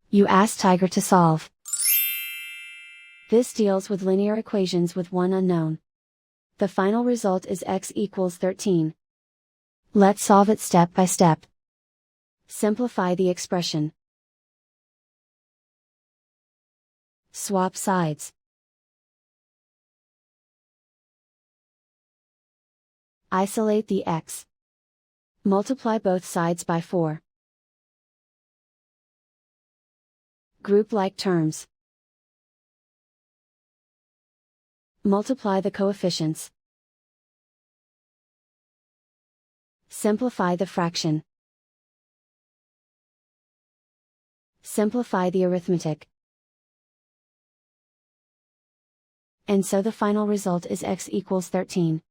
You ask Tiger to solve. This deals with linear equations with one unknown. The final result is x equals 13. Let's solve it step by step. Simplify the expression. Swap sides. Isolate the x. Multiply both sides by 4. Group like terms. Multiply the coefficients. Simplify the fraction. Simplify the arithmetic. And so the final result is x equals 13.